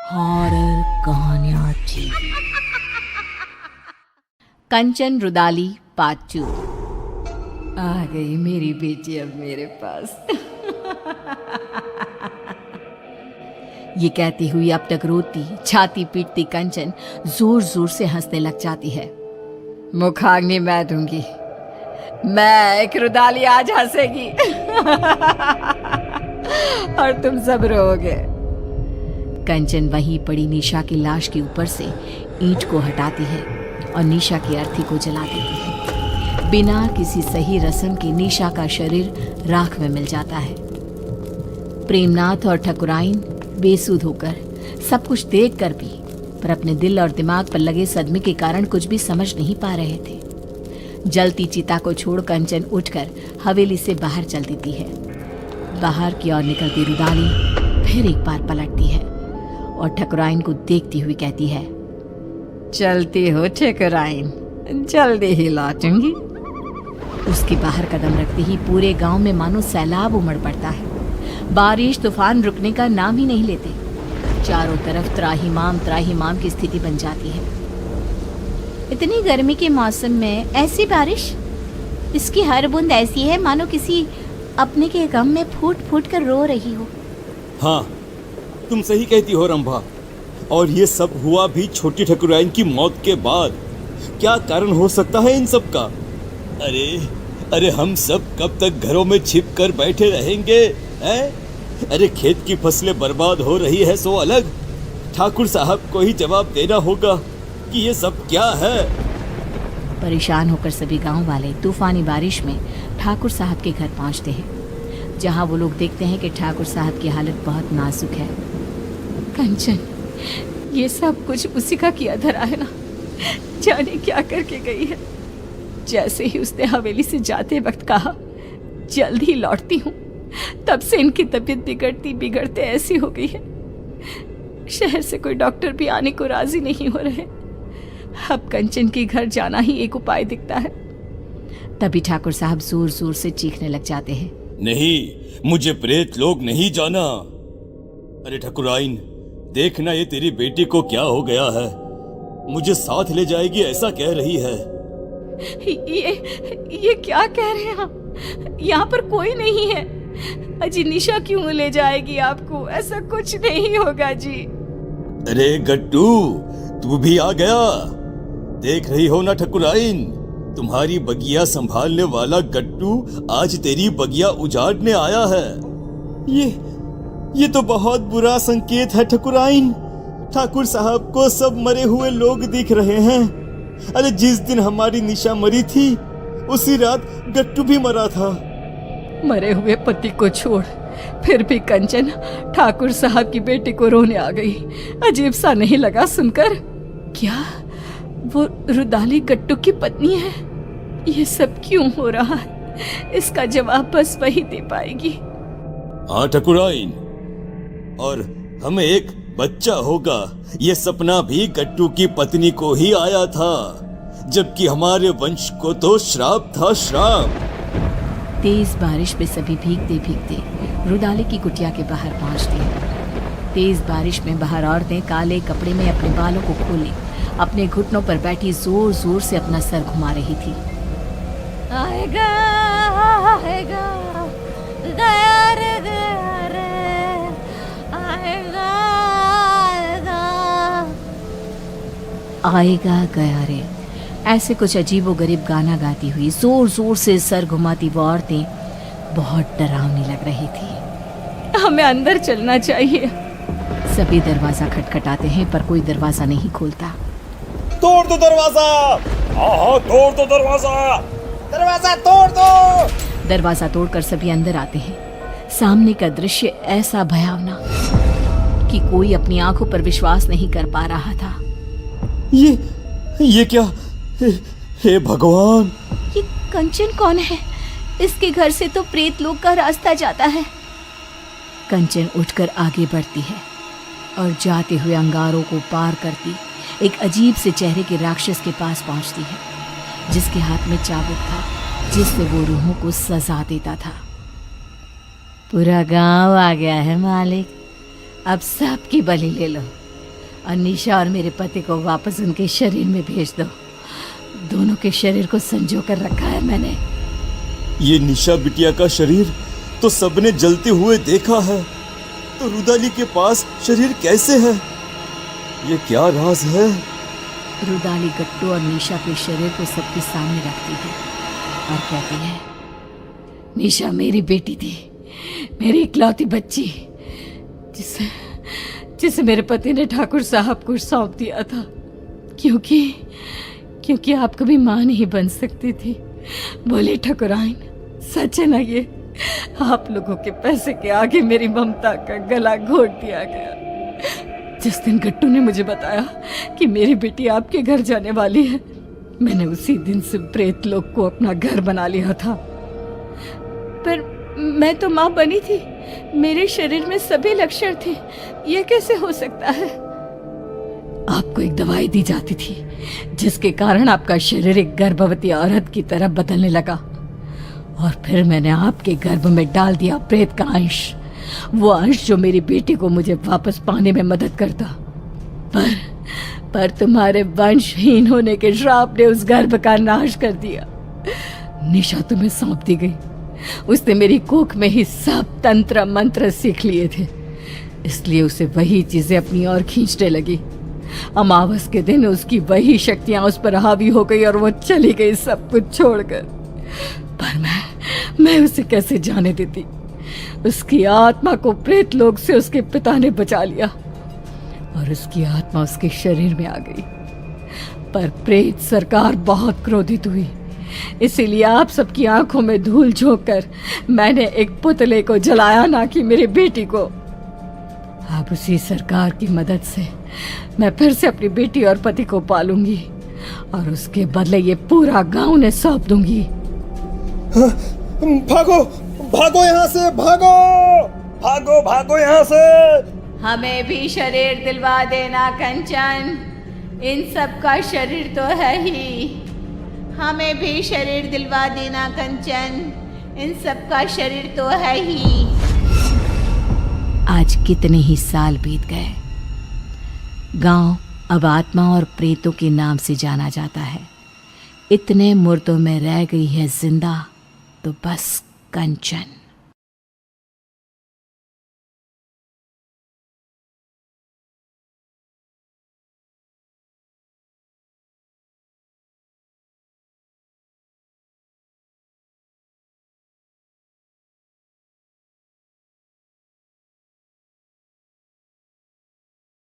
Horror कहानियाँ TV. कंचन rudali part 2। आ गई मेरी बेटी अब मेरे पास। ये कहती हुई अब तक रोती छाती पीटती कंचन जोर जोर से हंसने लग जाती है। मुखाग्नि मैं दूंगी, मैं एक रुदाली आज हंसेगी। और तुम सब रोओगे। कंचन वहीं पड़ी निशा की लाश के ऊपर से ईंट को हटाती है और निशा की अर्थी को जला देती है। बिना किसी सही रस्म के निशा का शरीर राख में मिल जाता है। प्रेमनाथ और ठकुराइन बेसुध होकर सब कुछ देखकर भी पर अपने दिल और दिमाग पर लगे सदमे के कारण कुछ भी समझ नहीं पा रहे थे। जलती चिता को छोड़ कंचन उठकर हवेली से बाहर चल देती है। बाहर की ओर निकलती रुदाली फिर एक बार पलटती है और ठकुराइन को देखती हुई कहती है, चलती हो ठकुराइन, जल्दी ही लौटूंगी। उसके बाहर कदम रखते ही पूरे गांव में मानो सैलाब उमड़ पड़ता है। बारिश तूफान रुकने का नाम ही नहीं लेते। चारों तरफ त्राहिमाम की स्थिति बन जाती है। इतनी गर्मी के मौसम में ऐसी बारिश, इसकी हर बूंद ऐसी है मानो किसी अपने के गम में फूट फूट कर रो रही हो। हाँ, तुम सही कहती हो रंभा। और ये सब हुआ भी छोटी ठकुराइन की मौत के बाद। क्या कारण हो सकता है इन सब का? अरे हम सब कब तक घरों में छिप कर बैठे रहेंगे हैं? अरे खेत की फसलें बर्बाद हो रही है सो अलग, ठाकुर साहब को ही जवाब देना होगा कि ये सब क्या है। परेशान होकर सभी गांव वाले तूफानी बारिश में ठाकुर साहब के घर पहुंचते हैं, जहां वो लोग देखते हैं कि ठाकुर साहब की हालत बहुत नाजुक है। कंचन, ये सब कुछ उसी का किया धरा है ना, जाने क्या करके गई है। जैसे ही उसने हवेली से जाते वक्त कहा जल्द ही लौटती हूँ, तब से इनकी तबीयत बिगड़ते ऐसी हो गई है। शहर से कोई डॉक्टर भी आने को राजी नहीं हो रहे। अब कंचन के घर जाना ही एक उपाय दिखता है। तभी ठाकुर साहब जोर जोर से चीखने लग जाते हैं, नहीं, मुझे प्रेत लोग नहीं जाना। अरे ठकुराइन, देखना ये तेरी बेटी को क्या हो गया है। मुझे साथ ले जाएगी ऐसा कह रही है। ये क्या कह रहे हैं आप? यहाँ पर कोई नहीं है। अजी निशा क्यों ले जाएगी आपको? ऐसा कुछ नहीं होगा जी। अरे गट्टू, तू भी आ गया। देख रही हो ना ठकुराइन, तुम्हारी बगिया संभालने वाला गट्टू आज तेरी बगिया उजाड़ने आया है। ये तो बहुत बुरा संकेत है ठकुराइन। ठाकुर साहब को सब मरे हुए लोग दिख रहे हैं। अरे जिस दिन हमारी निशा मरी थी उसी रात गट्टू भी मरा था। मरे हुए पति को छोड़ फिर भी कंचन ठाकुर साहब की बेटी को रोने आ गई। अजीब सा नहीं लगा सुनकर? क्या वो रुदाली गट्टू की पत्नी है? ये सब क्यों हो रहा है? इसका जवाब बस वही दे पाएगी। हाँ ठकुराइन, और हमें एक बच्चा होगा, ये सपना भी गट्टू की पत्नी को ही आया था, जबकि हमारे वंश को तो श्राप था, श्राप। तेज बारिश में सभी भीगते भीगते रुदाली की कुटिया के बाहर पहुंचते हैं। तेज बारिश में बाहर औरतें काले कपड़े में अपने बालों को खोले अपने घुटनों पर बैठी जोर जोर से अपना सर घुमा रही थी। आएगा आएगा गया रे गया रे, आएगा आएगा गया रे, ऐसे कुछ अजीबोगरीब गाना गाती हुई जोर जोर से सर घुमाती वो औरतें बहुत डरावनी लग रही थी। हमें अंदर चलना चाहिए। सभी दरवाजा खटखटाते हैं पर कोई दरवाजा नहीं खोलता। तोड़ दो दरवाजा। हाँ, तोड़ दो दरवाजा तोड़ दो। दरवाजा तोड़कर सभी अंदर आते हैं। सामने का दृश्य ऐसा भयावना कि कोई अपनी आंखों पर विश्वास नहीं कर पा रहा था। ये क्या? हे भगवान, ये कंचन कौन है? इसके घर से तो प्रेत लोग का रास्ता जाता है। कंचन उठकर आगे बढ़ती है और जाते हुए अंगारों को पार करती एक अजीब से चेहरे के राक्षस के पास पहुंचती है, जिसके हाथ में चाबुक था, जिससे वो रूहों को सजा देता था। पूरा गांव आ गया है मालिक, अब सबकी बलि ले लो। और निशा और मेरे पति को वापस उनके शरीर में भेज दो। दोनों के शरीर को संजो कर रखा है मैंने। ये निशा बिटिया का शरीर तो सबने जलते हुए देखा है, तो रुदाली के पास शरीर कैसे है? ये क्या राज है? रुदाली गट्टू और निशा के शरीर को सबके सामने रखती है और कहती है, निशा मेरी बेटी थी, मेरी इकलौती बच्ची, जिसे मेरे पति ने ठाकुर साहब को सौंप दिया था, क्योंकि आप कभी मां नहीं बन सकती थी। बोले ठाकुराइन, सच है ना ये? आप लोगों के पैसे के आगे मेरी ममता का गला घोट दिया गया। जिस दिन गट्टू ने मुझे बताया कि मेरी बेटी आपके घर जाने वाली है, मैंने उसी दिन से प्रेत लोक को अपना घर बना लिया था। पर मैं तो मां बनी थी, मेरे शरीर में सभी लक्षण थे, ये कैसे हो सकता है? आपको एक दवाई दी जाती थी जिसके कारण आपका शरीर एक गर्भवती औरत की तरह बदलने लगा, और फिर मैंने आपके गर्भ में डाल दिया प्रेत का अंश, वो अंश जो मेरी बेटी को मुझे वापस पाने में मदद करता। पर तुम्हारे वंशहीन होने के श्राप ने उस गर्भ का नाश कर दिया। निशा तुम्हें सौंप दी गई, उसने मेरी कोख में ही सब तंत्र मंत्र सीख लिए थे, इसलिए उसे वही चीजें अपनी ओर खींचने लगी। अमावस के दिन उसकी वही शक्तियां उस पर हावी हो गई और वो चली गई सब कुछ छोड़कर। पर मैं उसे कैसे जाने देती? उसकी आत्मा को प्रेत लोक से उसके पिता ने बचा लिया और उसकी आत्मा उसके शरीर में आ गई। पर प्रेत सरकार बहुत क्रोधित हुई, इसीलिए आप सबकी आंखों में धूल झोंक कर मैंने एक पुतले को जलाया, ना कि मेरी बेटी को। अब उसी सरकार की मदद से मैं फिर से अपनी बेटी और पति को पालूंगी और उसके बदले ये पूरा गांव ने सौंप दूंगी। भागो भागो यहाँ से, भागो भागो भागो यहाँ से। हमें भी शरीर दिलवा देना कंचन, इन सब का शरीर तो है ही। हमें भी शरीर दिलवा देना कंचन, इन सब का शरीर तो है ही। आज कितने ही साल बीत गए, गांव अब आत्मा और प्रेतों के नाम से जाना जाता है। इतने मुर्दों में रह गई है जिंदा तो बस कंचन।